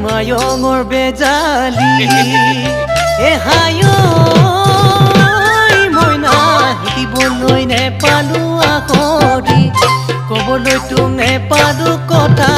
মায়ঙৰ বেজালি হায় মইনা শিকিবলৈ নেপালো আখৰি ক'বলৈ তো নেপালো কথা